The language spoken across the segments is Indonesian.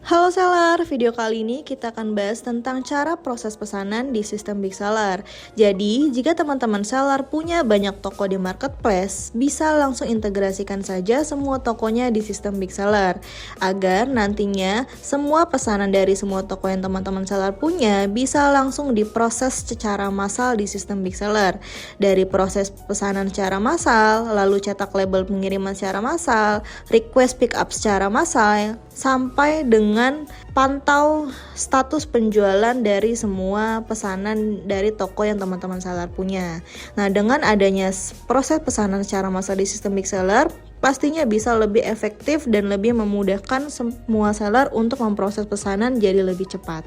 Halo seller, video kali ini kita akan bahas tentang cara proses pesanan di sistem Big Seller. Jadi, jika teman-teman seller punya banyak toko di marketplace, bisa langsung integrasikan saja semua tokonya di sistem Big Seller, agar nantinya semua pesanan dari semua toko yang teman-teman seller punya bisa langsung diproses secara massal di sistem Big Seller. Dari proses pesanan secara massal, lalu cetak label pengiriman secara massal, request pick up secara massal, sampai dengan pantau status penjualan dari semua pesanan dari toko yang teman-teman seller punya. Nah, dengan adanya proses pesanan secara massal di sistem Big Seller, pastinya bisa lebih efektif dan lebih memudahkan semua seller untuk memproses pesanan jadi lebih cepat.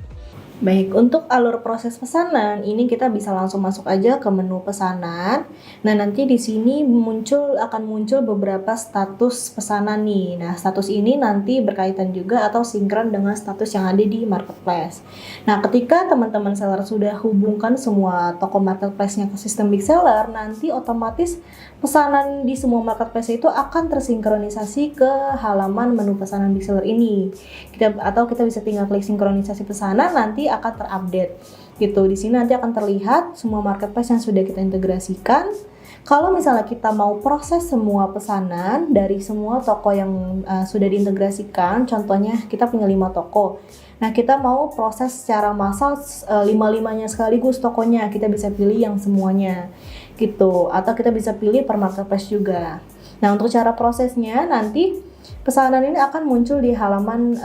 Baik, untuk alur proses pesanan ini kita bisa langsung masuk aja ke menu pesanan. Nah, nanti di sini akan muncul beberapa status pesanan nih. Nah, status ini nanti berkaitan juga atau sinkron dengan status yang ada di marketplace. Nah, ketika teman-teman seller sudah hubungkan semua toko marketplace-nya ke sistem Big Seller, nanti otomatis pesanan di semua marketplace itu akan tersinkronisasi ke halaman menu pesanan Big Seller ini. Kita bisa tinggal klik sinkronisasi pesanan, nanti akan terupdate gitu. Di sini nanti akan terlihat semua marketplace yang sudah kita integrasikan. Kalau misalnya kita mau proses semua pesanan dari semua toko yang sudah diintegrasikan, contohnya kita punya 5 toko. Nah, kita mau proses secara massal 5-5-nya sekaligus tokonya, kita bisa pilih yang semuanya gitu, atau kita bisa pilih per marketplace juga. Nah, untuk cara prosesnya nanti pesanan ini akan muncul di halaman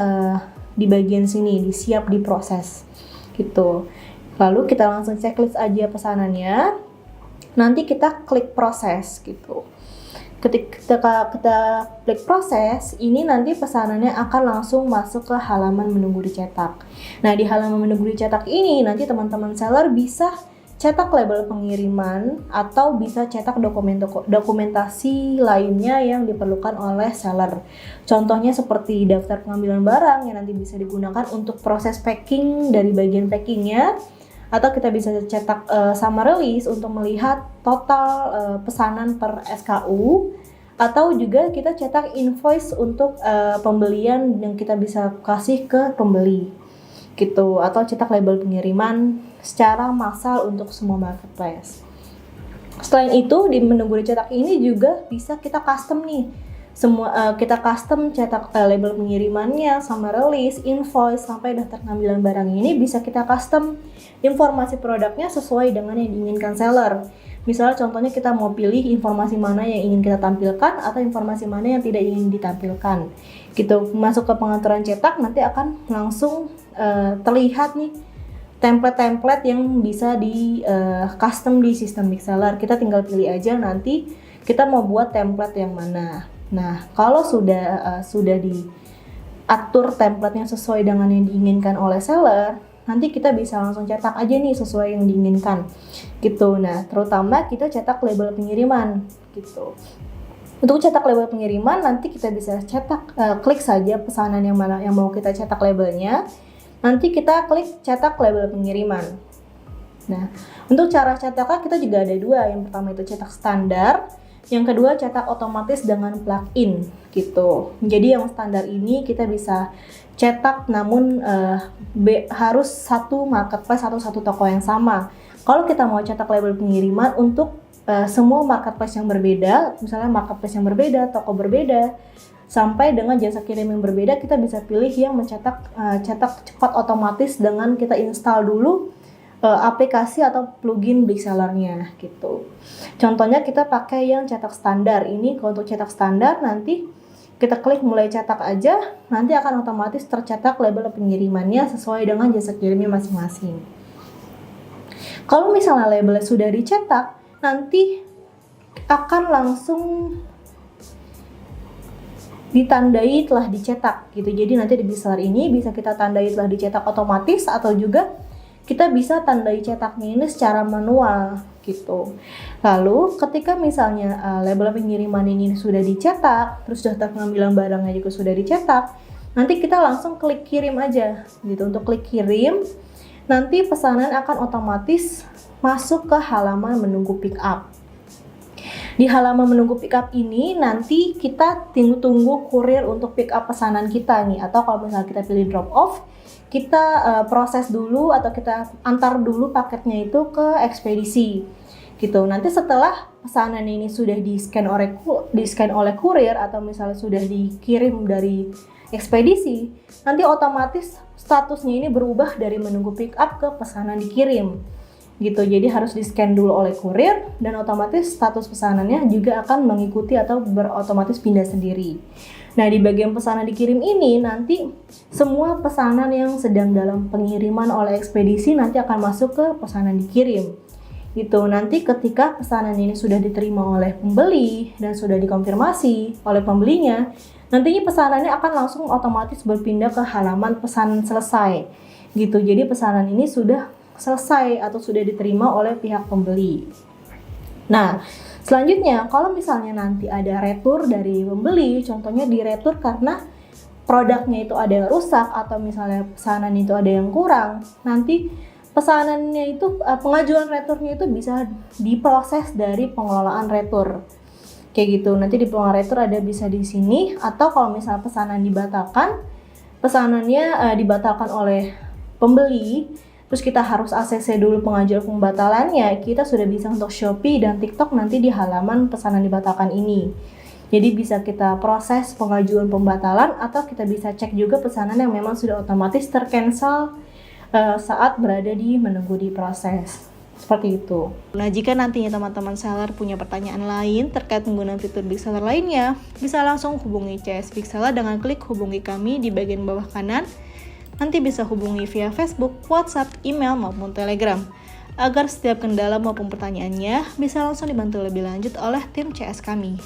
di bagian sini, di siap diproses gitu. Lalu kita langsung checklist aja pesanannya. Nanti kita klik proses gitu. Ketika kita klik proses, ini nanti pesanannya akan langsung masuk ke halaman menunggu dicetak. Nah, di halaman menunggu dicetak ini nanti teman-teman seller bisa cetak label pengiriman atau bisa cetak dokumentasi lainnya yang diperlukan oleh seller. Contohnya seperti daftar pengambilan barang yang nanti bisa digunakan untuk proses packing dari bagian packingnya, atau kita bisa cetak summary list untuk melihat total pesanan per SKU, atau juga kita cetak invoice untuk pembelian yang kita bisa kasih ke pembeli gitu, atau cetak label pengiriman secara massal untuk semua marketplace. Selain itu, di menunggu dicetak ini juga bisa kita custom nih. Kita custom cetak label pengirimannya, summary list, invoice, sampai daftar pengambilan barang ini bisa kita custom informasi produknya sesuai dengan yang diinginkan seller. Misalnya contohnya kita mau pilih informasi mana yang ingin kita tampilkan atau informasi mana yang tidak ingin ditampilkan. Gitu, masuk ke pengaturan cetak nanti akan langsung terlihat nih template-template yang bisa di custom di sistem Big Seller. Kita tinggal pilih aja nanti kita mau buat template yang mana. Nah, kalau sudah diatur template-nya sesuai dengan yang diinginkan oleh seller, nanti kita bisa langsung cetak aja nih sesuai yang diinginkan gitu. Nah, terutama kita cetak label pengiriman gitu. Untuk cetak label pengiriman nanti kita bisa klik saja pesanan yang mana yang mau kita cetak labelnya. Nanti kita klik cetak label pengiriman. Nah, untuk cara cetaknya kita juga ada 2. Yang pertama itu cetak standar, yang kedua cetak otomatis dengan plugin gitu. Jadi yang standar ini kita bisa cetak namun harus satu marketplace atau satu toko yang sama. Kalau kita mau cetak label pengiriman untuk semua marketplace yang berbeda, misalnya marketplace yang berbeda, toko berbeda, sampai dengan jasa kirim yang berbeda, kita bisa pilih yang mencetak cetak cepat otomatis dengan kita install dulu aplikasi atau plugin Big Seller-nya gitu. Contohnya kita pakai yang cetak standar. Ini kalau untuk cetak standar nanti kita klik mulai cetak aja, nanti akan otomatis tercetak label pengirimannya sesuai dengan jasa kirimnya masing-masing. Kalau misalnya labelnya sudah dicetak, nanti akan langsung ditandai telah dicetak gitu. Jadi nanti di Big Seller ini bisa kita tandai telah dicetak otomatis, atau juga kita bisa tandai cetaknya ini secara manual gitu. Lalu ketika misalnya label pengiriman ini sudah dicetak, terus daftar pengambilan barangnya juga sudah dicetak, nanti kita langsung klik kirim aja gitu. Untuk klik kirim, nanti pesanan akan otomatis masuk ke halaman menunggu pick up. Di halaman menunggu pick up ini nanti kita tunggu kurir untuk pick up pesanan kita nih, atau kalau misalnya kita pilih drop off, kita proses dulu atau kita antar dulu paketnya itu ke ekspedisi gitu. Nanti setelah pesanan ini sudah di-scan oleh kurir atau misalnya sudah dikirim dari ekspedisi, nanti otomatis statusnya ini berubah dari menunggu pick up ke pesanan dikirim gitu. Jadi harus di-scan dulu oleh kurir dan otomatis status pesanannya juga akan mengikuti atau berotomatis pindah sendiri. Nah, di bagian pesanan dikirim ini nanti semua pesanan yang sedang dalam pengiriman oleh ekspedisi nanti akan masuk ke pesanan dikirim gitu. Nanti ketika pesanan ini sudah diterima oleh pembeli dan sudah dikonfirmasi oleh pembelinya, nantinya pesanannya akan langsung otomatis berpindah ke halaman pesanan selesai gitu. Jadi pesanan ini sudah selesai atau sudah diterima oleh pihak pembeli. Nah, selanjutnya kalau misalnya nanti ada retur dari pembeli, contohnya di retur karena produknya itu ada yang rusak atau misalnya pesanan itu ada yang kurang, nanti pesanannya itu pengajuan returnya itu bisa diproses dari pengelolaan retur. Kayak gitu. Nanti di pengelolaan retur ada bisa di sini, atau kalau misalnya pesanan dibatalkan, pesanannya dibatalkan oleh pembeli, terus kita harus ACC dulu pengajuan pembatalannya, kita sudah bisa untuk Shopee dan TikTok nanti di halaman pesanan dibatalkan ini. Jadi bisa kita proses pengajuan pembatalan atau kita bisa cek juga pesanan yang memang sudah otomatis tercancel saat berada di menunggu di proses. Seperti itu. Nah, jika nantinya teman-teman seller punya pertanyaan lain terkait penggunaan fitur Big Seller lainnya, bisa langsung hubungi CS Big Seller dengan klik hubungi kami di bagian bawah kanan. Nanti bisa hubungi via Facebook, WhatsApp, email, maupun Telegram. Agar setiap kendala maupun pertanyaannya bisa langsung dibantu lebih lanjut oleh tim CS kami.